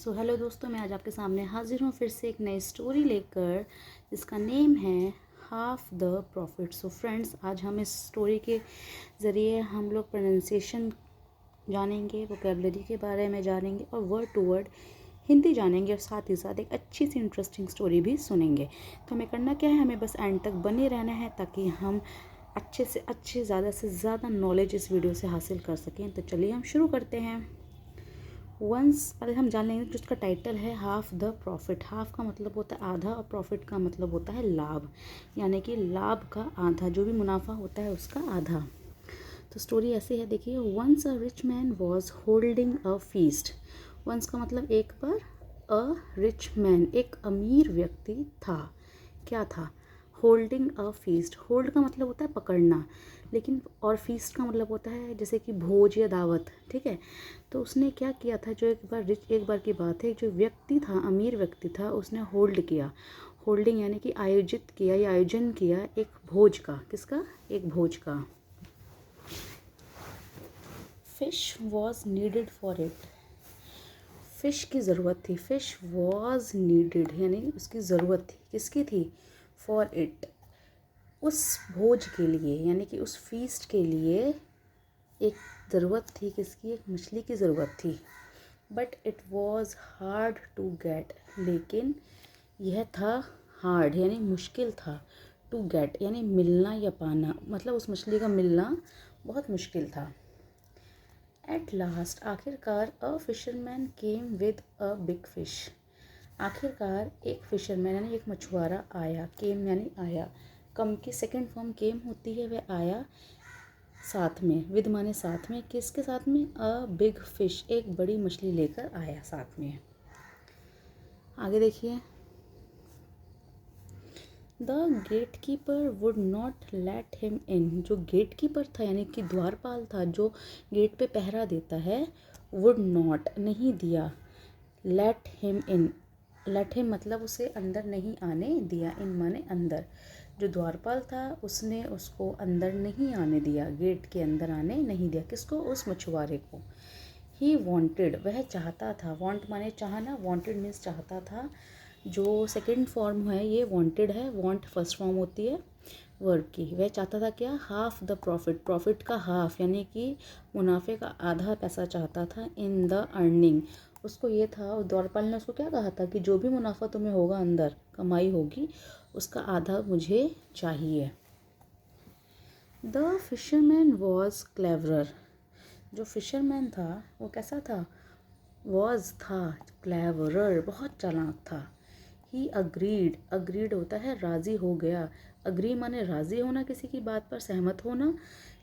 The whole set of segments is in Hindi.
सो हेलो दोस्तों, मैं आज आपके सामने हाजिर हूँ फिर से एक नई स्टोरी लेकर जिसका नेम है half the profit. So friends, आज हम इस स्टोरी के ज़रिए हम लोग प्रोनाउंसिएशन जानेंगे, वोकेबलरी के बारे में जानेंगे और वर्ड टू वर्ड हिंदी जानेंगे और साथ ही साथ एक अच्छी सी इंटरेस्टिंग स्टोरी भी सुनेंगे। तो हमें करना क्या है, हमें बस एंड तक बने रहना है ताकि हम अच्छे से अच्छे, ज़्यादा से ज़्यादा नॉलेज इस वीडियो से हासिल कर सकें। तो चलिए हम शुरू करते हैं। वंस पहले हम जान लेंगे जिसका टाइटल है हाफ द प्रॉफिट। हाफ का मतलब होता है आधा और प्रॉफिट का मतलब होता है लाभ, यानी कि लाभ का आधा, जो भी मुनाफा होता है उसका आधा। तो स्टोरी ऐसी है, देखिए। Once a rich man was holding a feast. Once का मतलब एक बार, अ रिच मैन एक अमीर व्यक्ति था। क्या था? Holding a feast. होल्ड का मतलब होता है पकड़ना, लेकिन और फीस्ट का मतलब होता है जैसे कि भोज या दावत, ठीक है। तो उसने क्या किया था, जो एक बार की बात है, जो व्यक्ति था, अमीर व्यक्ति था, उसने होल्ड किया। होल्डिंग यानी कि आयोजित किया या आयोजन किया एक भोज का। किसका? एक भोज का। Fish was needed for it. Fish की ज़रूरत थी। फ़िश वॉज नीडेड यानी उसकी ज़रूरत थी। किसकी थी? फॉर इट, उस भोज के लिए, यानी कि उस फीस्ट के लिए एक ज़रूरत थी। किसकी? एक मछली की ज़रूरत थी। But it was hard to get, लेकिन यह था हार्ड यानी मुश्किल था। टू गेट यानी मिलना या पाना, मतलब उस मछली का मिलना बहुत मुश्किल था। एट लास्ट, आखिरकार, a fisherman came with a big fish. आखिरकार एक फिशरमैन यानी एक मछुआरा आया। केम यानी आया। कम की सेकंड फॉर्म केम होती है, वह आया साथ में। विद माने साथ में। किसके साथ में? अ बिग फिश, एक बड़ी मछली लेकर आया साथ में। आगे देखिए। The gate keeper would not let him in. जो गेट कीपर था यानी कि द्वारपाल था, जो गेट पे पहरा देता है, वुड नॉट नहीं दिया, लेट हिम इन। लेट हिम मतलब उसे अंदर नहीं आने दिया। इन माने अंदर। जो द्वारपाल था उसने उसको अंदर नहीं आने दिया, गेट के अंदर आने नहीं दिया। किसको? उस मछुआरे को। ही वॉन्टेड, वह चाहता था। वॉन्ट माने चाहना, वॉन्टेड मीन्स चाहता था। जो सेकंड फॉर्म है ये वॉन्टेड है, वॉन्ट फर्स्ट फॉर्म होती है वर्ब की। वह चाहता था क्या? हाफ द प्रॉफिट, प्रॉफिट का हाफ यानी कि मुनाफे का आधा पैसा चाहता था। इन द अर्निंग, उसको ये था, द्वारपाल ने उसको क्या कहा था कि जो भी मुनाफा तुम्हें होगा, अंदर कमाई होगी, उसका आधा मुझे चाहिए। The fisherman was cleverer. जो फिशरमैन था वो कैसा था? वॉज था, क्लेवरर बहुत चालाक था। ही अग्रीड, अग्रीड होता है राज़ी हो गया। अग्री माने राज़ी होना, किसी की बात पर सहमत होना,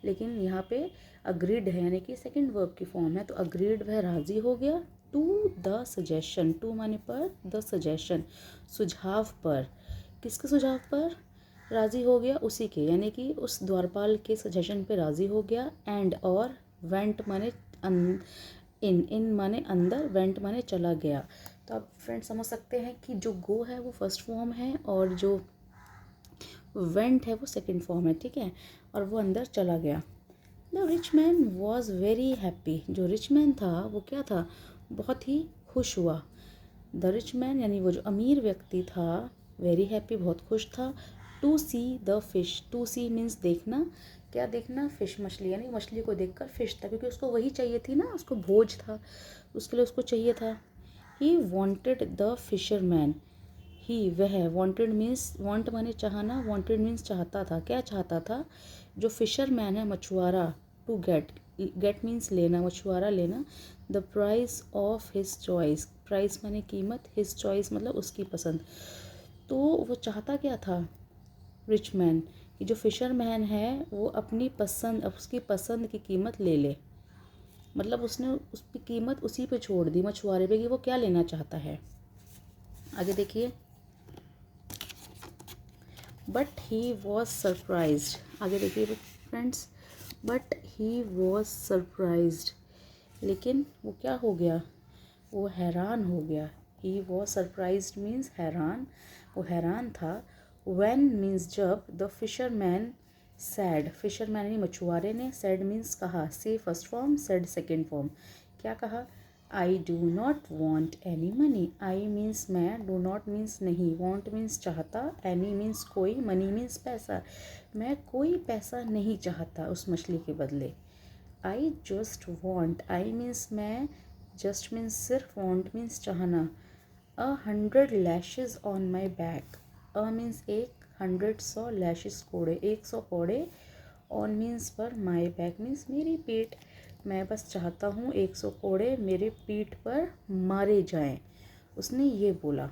लेकिन यहाँ पे अग्रीड है यानी कि सेकंड वर्ब की फॉर्म है। तो अग्रीड, वह राज़ी हो गया। टू द सजेशन, टू माने पर, द सजेशन सुझाव पर। किसके सुझाव पर राज़ी हो गया? उसी के, यानी कि उस द्वारपाल के सजेशन पे राज़ी हो गया। एंड और वेंट माने इन माने अंदर, वेंट माने चला गया। तो आप फ्रेंड समझ सकते हैं कि जो गो है वो फर्स्ट फॉर्म है और जो वेंट है वो सेकंड फॉर्म है, ठीक है। और वो अंदर चला गया। The rich man was very happy. जो रिच मैन था वो क्या था? बहुत ही खुश हुआ। द रिच मैन यानी वो जो अमीर व्यक्ति था, वेरी हैप्पी बहुत खुश था। To see the fish, to see means देखना। क्या देखना? फिश, मछली, यानी मछली को देखकर फिश था, क्योंकि उसको वही चाहिए थी ना, उसको भोज था, उसके लिए उसको चाहिए था। He wanted the fisherman. He, वह, वॉन्टेड मीन्स, वॉन्ट माने चाहना, वॉन्टेड मीन्स चाहता था। क्या चाहता था? जो फिशरमैन है, मछुआरा, टू गेट, गेट मीन्स लेना, मछुआरा लेना। The price of his choice, price माने कीमत, हिज चॉइस मतलब उसकी पसंद। तो वो चाहता क्या था रिच मैन, कि जो फिशरमैन है वो अपनी पसंद, उसकी पसंद की कीमत ले ले। मतलब उसने उसकी कीमत उसी पे छोड़ दी, मछुआरे पे, कि वो क्या लेना चाहता है। आगे देखिए। But he was surprised. आगे देखिए friends. But he was surprised, लेकिन वो क्या हो गया? वो हैरान हो गया। ही वॉज सरप्राइज्ड मीन्स हैरान, वो हैरान था। व्हेन मीन्स जब। द फिशरमैन सैड, फिशरमैन यानी मछुआरे ने, सैड मीन्स कहा, से first form, sad second form. क्या कहा? I do not want any money. I means मैं, डू नॉट मीन्स नहीं, वॉन्ट मीन्स चाहता, एनी मीन्स कोई, मनी मीन्स पैसा। मैं कोई पैसा नहीं चाहता उस मछली के बदले। I just want, I means मैं, जस्ट मीन्स सिर्फ, वॉन्ट मीन्स चाहना। 100 lashes on my back. Means एक, 100 100, लैशेज कोड़े, 100 कोड़े, ऑन मीन्स पर, माई बैक मीन्स मेरी पीठ। मैं बस चाहता हूँ 100 कोड़े मेरे पीठ पर मारे जाएं। उसने ये बोला।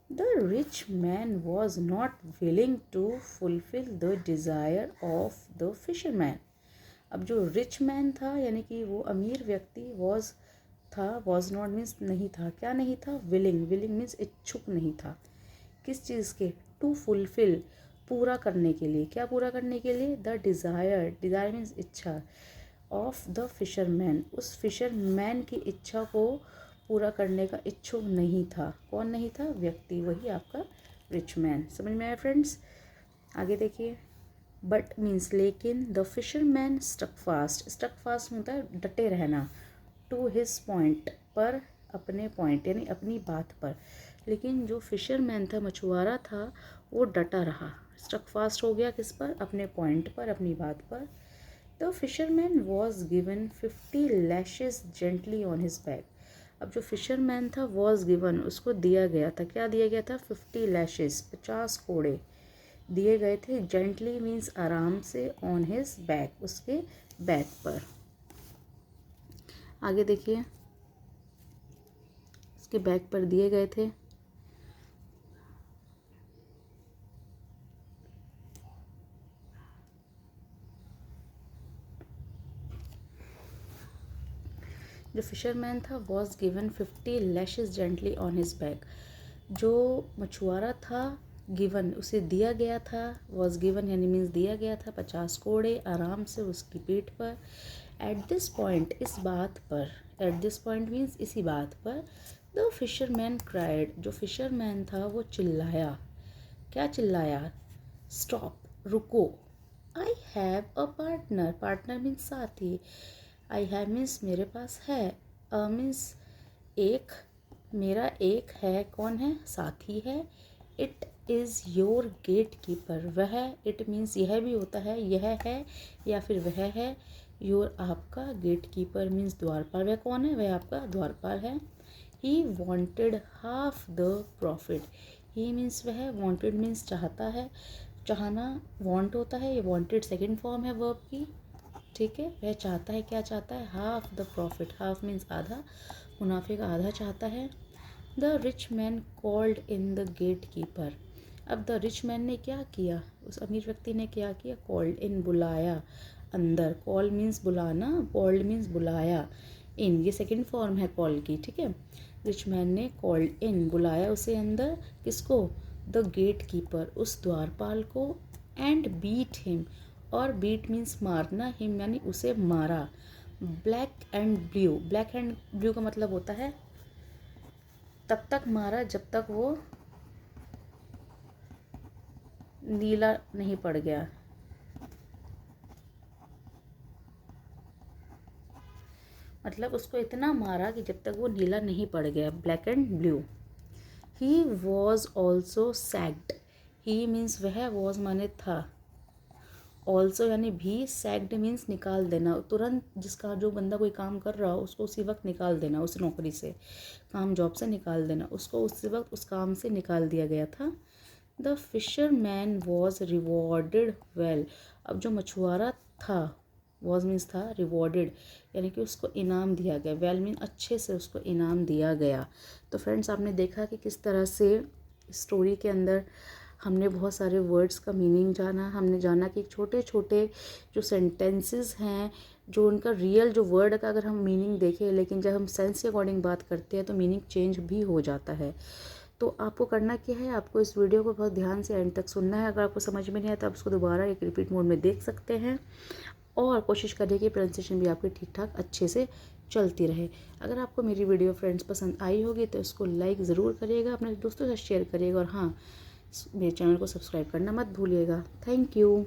The rich man was not willing to fulfil the desire of the fisherman. अब जो रिच मैन था यानी कि वो अमीर व्यक्ति, वॉज नॉट मीन्स नहीं था, क्या नहीं था, विलिंग, विलिंग मीन्स इच्छुक नहीं था, किस चीज़ के, टू फुलफिल, पूरा करने के लिए, क्या पूरा करने के लिए, द डिज़ायर, डिज़ायर मीन्स इच्छा, ऑफ द फिशरमैन, उस फिशरमैन की इच्छा को पूरा करने का इच्छुक नहीं था। कौन नहीं था, व्यक्ति, वही आपका रिच मैन। समझ में आया फ्रेंड्स? आगे देखिए। बट मीन्स लेकिन, the fisherman stuck fast, stuck fast होता है डटे रहना, टू हिज पॉइंट, पर, अपने पॉइंट यानी अपनी बात पर। लेकिन जो फिशरमैन था, मछुआरा था, वो डटा रहा, स्टक फास्ट हो गया किस पर, अपने पॉइंट पर, अपनी बात पर। The fisherman was given 50 lashes gently on his back. अब जो फिशरमैन था, वॉज गिवन, उसको दिया गया था, क्या दिया गया था, 50 लैशेज, 50 कोड़े दिए गए थे, जेंटली मीन्स आराम से, ऑन हिज बैक, उसके बैक पर। आगे देखिए, उसके बैक पर दिए गए थे। जो फिशरमैन था, was given 50 lashes gently on his back. जो मछुआरा था, गिवन, उसे दिया गया था, वॉज गिवन यानी मीन्स दिया गया था, 50 कोड़े आराम से उसकी पीठ पर। एट दिस पॉइंट, इस बात पर, एट दिस पॉइंट मीन्स इसी बात पर। द फिशरमैन क्राइड, जो फिशरमैन था वो चिल्लाया, क्या चिल्लाया, स्टॉप, रुको, I have a partner, partner means साथी, आई हैव मीन्स मेरे पास है, मीन्स एक, मेरा एक है, कौन है, साथी है। It is your gate keeper, वह, इट मीन्स यह भी होता है, यह है या फिर वह है, योर आपका, गेट कीपर मीन्स द्वारपाल, वह कौन है, वह आपका द्वारपाल है। He wanted half the profit, he means वह, वॉन्टेड मीन्स चाहता है, चाहना वॉन्ट होता है, ये वॉन्टेड सेकेंड फॉर्म है वर्ब की, ठीक है। वह चाहता है, क्या चाहता है, half the profit, half means आधा, मुनाफे का आधा चाहता है। The rich man called in the gate keeper. अब द रिच मैन ने क्या किया, उस अमीर व्यक्ति ने क्या किया, कॉल्ड इन, बुलाया अंदर, कॉल मीन्स बुलाना, कॉल्ड मीन्स बुलाया, इन ये सेकंड फॉर्म है कॉल की, ठीक है। रिच मैन ने कॉल्ड इन, बुलाया उसे अंदर, किसको, द गेट कीपर, उस द्वारपाल को, एंड बीट हिम, और बीट मीन्स मारना, हिम यानी उसे मारा। Black and blue, black and blue का मतलब होता है तब तक मारा जब तक वो नीला नहीं पड़ गया, मतलब उसको इतना मारा कि जब तक वो नीला नहीं पड़ गया, black and blue. He was also sacked, he means वह, वॉज माने था, ऑल्सो यानी भी, सैक्ड मीन्स निकाल देना, तुरंत जिसका जो बंदा कोई काम कर रहा हो उसको उसी वक्त निकाल देना, उस नौकरी से, काम जॉब से निकाल देना, उसको उसी वक्त उस काम से निकाल दिया गया था। The fisher man was rewarded well. अब जो मछुआरा था, वॉज मीन्स था, रिवॉर्डेड यानी कि उसको इनाम दिया गया, वेल मीन अच्छे से उसको इनाम दिया गया। तो फ्रेंड्स, आपने देखा कि किस तरह से स्टोरी के अंदर हमने बहुत सारे वर्ड्स का मीनिंग जाना, हमने जाना कि छोटे छोटे जो सेंटेंसेस हैं, जो उनका रियल जो वर्ड का अगर हम मीनिंग देखें, लेकिन जब हम सेंस के अकॉर्डिंग बात करते हैं तो मीनिंग चेंज भी हो जाता है। तो आपको करना क्या है, आपको इस वीडियो को बहुत ध्यान से एंड तक सुनना है। अगर आपको समझ में नहीं आया तो आप उसको दोबारा एक रिपीट मोड में देख सकते हैं, और कोशिश करिए कि प्रोनाउंसिएशन भी आपकी ठीक ठाक अच्छे से चलती रहे। अगर आपको मेरी वीडियो फ्रेंड्स पसंद आई होगी तो इसको लाइक ज़रूर करिएगा, अपने दोस्तों के साथ शेयर करिएगा, और हाँ, मेरे चैनल को सब्सक्राइब करना मत भूलिएगा। Thank you.